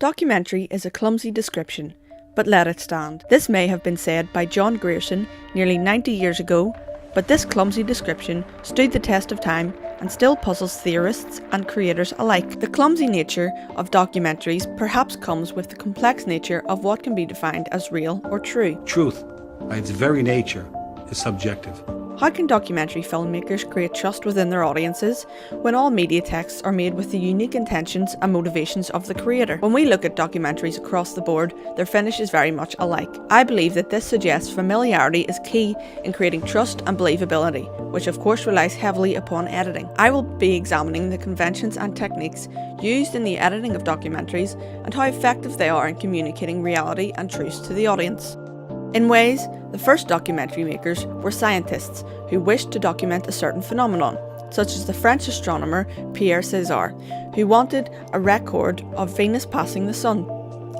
Documentary is a clumsy description, but let it stand. This may have been said by John Grierson nearly 90 years ago, but this clumsy description stood the test of time and still puzzles theorists and creators alike. The clumsy nature of documentaries perhaps comes with the complex nature of what can be defined as real or true. Truth, by its very nature, is subjective. How can documentary filmmakers create trust within their audiences when all media texts are made with the unique intentions and motivations of the creator? When we look at documentaries across the board, their finish is very much alike. I believe that this suggests familiarity is key in creating trust and believability, which of course relies heavily upon editing. I will be examining the conventions and techniques used in the editing of documentaries and how effective they are in communicating reality and truths to the audience. In ways, the first documentary makers were scientists who wished to document a certain phenomenon, such as the French astronomer Pierre César, who wanted a record of Venus passing the Sun.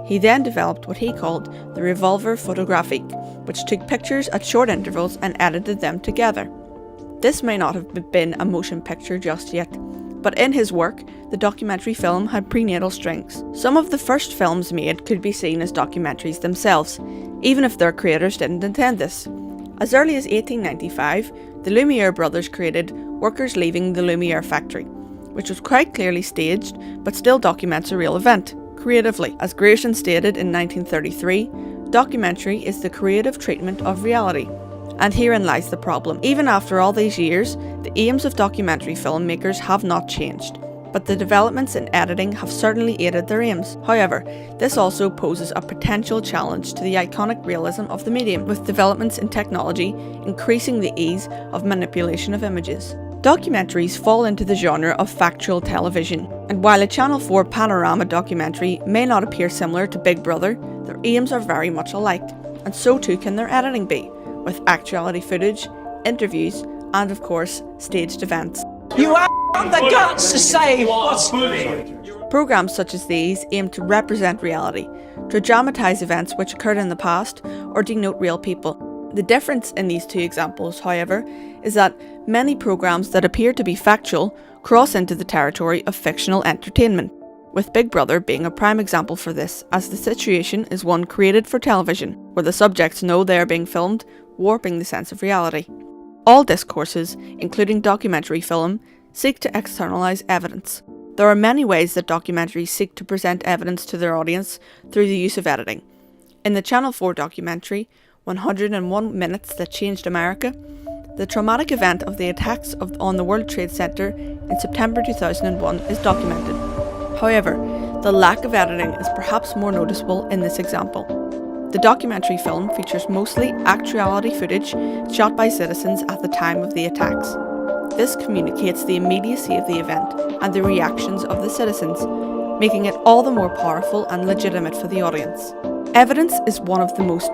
He then developed what he called the revolver photographique, which took pictures at short intervals and edited them together. This may not have been a motion picture just yet, but in his work, the documentary film had prenatal strings. Some of the first films made could be seen as documentaries themselves, even if their creators didn't intend this. As early as 1895, the Lumiere brothers created Workers Leaving the Lumiere Factory, which was quite clearly staged, but still documents a real event, creatively. As Grierson stated in 1933, documentary is the creative treatment of reality. And herein lies the problem. Even after all these years, the aims of documentary filmmakers have not changed, but the developments in editing have certainly aided their aims. However, this also poses a potential challenge to the iconic realism of the medium, with developments in technology increasing the ease of manipulation of images. Documentaries fall into the genre of factual television, and while a Channel 4 panorama documentary may not appear similar to Big Brother, their aims are very much alike, and so too can their editing be, with actuality footage, interviews, and of course, staged events. You have the guts to say what's... Programmes such as these aim to represent reality, to dramatise events which occurred in the past, or denote real people. The difference in these two examples, however, is that many programmes that appear to be factual cross into the territory of fictional entertainment, with Big Brother being a prime example for this, as the situation is one created for television, where the subjects know they are being filmed, warping the sense of reality. All discourses, including documentary film, seek to externalise evidence. There are many ways that documentaries seek to present evidence to their audience through the use of editing. In the Channel 4 documentary, 101 Minutes That Changed America, the traumatic event of the attacks on the World Trade Center in September 2001 is documented. However, the lack of editing is perhaps more noticeable in this example. The documentary film features mostly actuality footage shot by citizens at the time of the attacks. This communicates the immediacy of the event and the reactions of the citizens, making it all the more powerful and legitimate for the audience. Evidence is one of the most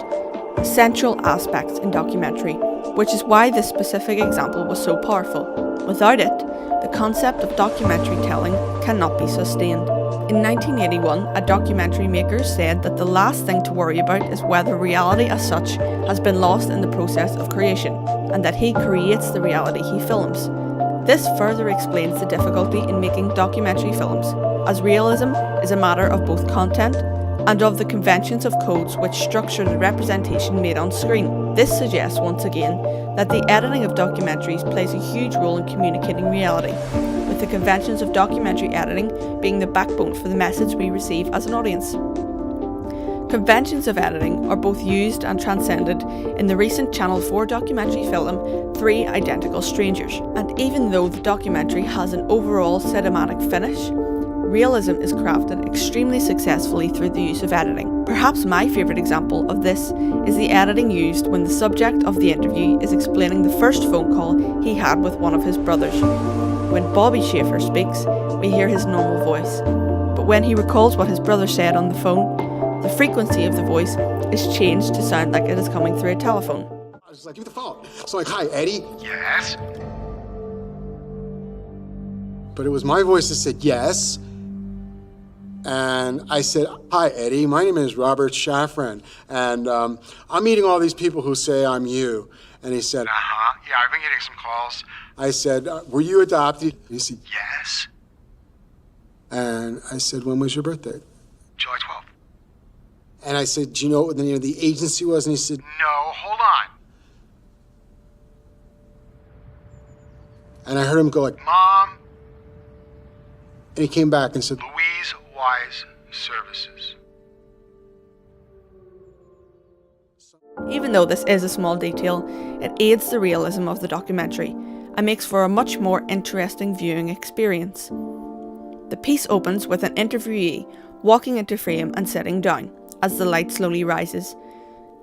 essential aspects in documentary, which is why this specific example was so powerful. Without it, the concept of documentary telling cannot be sustained. In 1981, a documentary maker said that the last thing to worry about is whether reality as such has been lost in the process of creation, and that he creates the reality he films. This further explains the difficulty in making documentary films, as realism is a matter of both content and of the conventions of codes which structure the representation made on screen. This suggests once again that the editing of documentaries plays a huge role in communicating reality, with the conventions of documentary editing being the backbone for the message we receive as an audience. Conventions of editing are both used and transcended in the recent Channel 4 documentary film Three Identical Strangers, and even though the documentary has an overall cinematic finish, realism is crafted extremely successfully through the use of editing. Perhaps my favourite example of this is the editing used when the subject of the interview is explaining the first phone call he had with one of his brothers. When Bobby Schaefer speaks, we hear his normal voice, but when he recalls what his brother said on the phone, the frequency of the voice is changed to sound like it is coming through a telephone. I was like, give me the phone. So I'm like, hi, Eddie. Yes? But it was my voice that said yes. And I said, hi, Eddie, my name is Robert Shafran, and I'm meeting all these people who say I'm you. And he said, Yeah, I've been getting some calls. I said, were you adopted? He said, Yes? and I said, when was your birthday? July 12th. And I said, do you know what the name of the agency was? And he said, No, hold on. and I heard him go like, Mom, and he came back and said, Louise Wise Services. Even though this is a small detail, it aids the realism of the documentary and makes for a much more interesting viewing experience. The piece opens with an interviewee walking into frame and sitting down as the light slowly rises.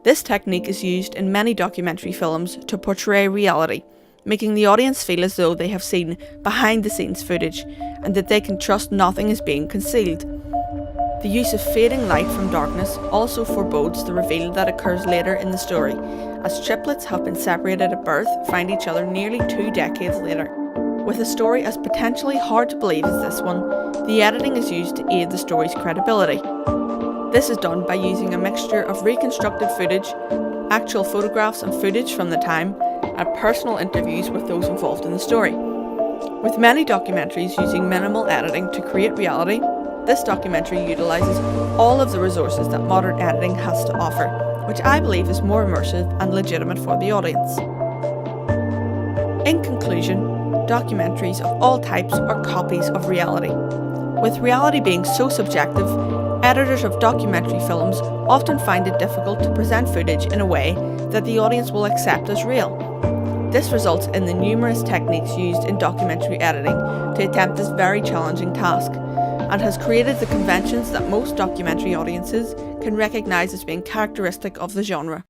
This technique is used in many documentary films to portray reality, making the audience feel as though they have seen behind the scenes footage and that they can trust nothing is being concealed. The use of fading light from darkness also forebodes the reveal that occurs later in the story, as triplets have been separated at birth find each other nearly 2 decades later. With a story as potentially hard to believe as this one, the editing is used to aid the story's credibility. This is done by using a mixture of reconstructed footage, actual photographs and footage from the time, and personal interviews with those involved in the story. With many documentaries using minimal editing to create reality, this documentary utilises all of the resources that modern editing has to offer, which I believe is more immersive and legitimate for the audience. In conclusion, documentaries of all types are copies of reality. With reality being so subjective, editors of documentary films often find it difficult to present footage in a way that the audience will accept as real. This results in the numerous techniques used in documentary editing to attempt this very challenging task, and has created the conventions that most documentary audiences can recognise as being characteristic of the genre.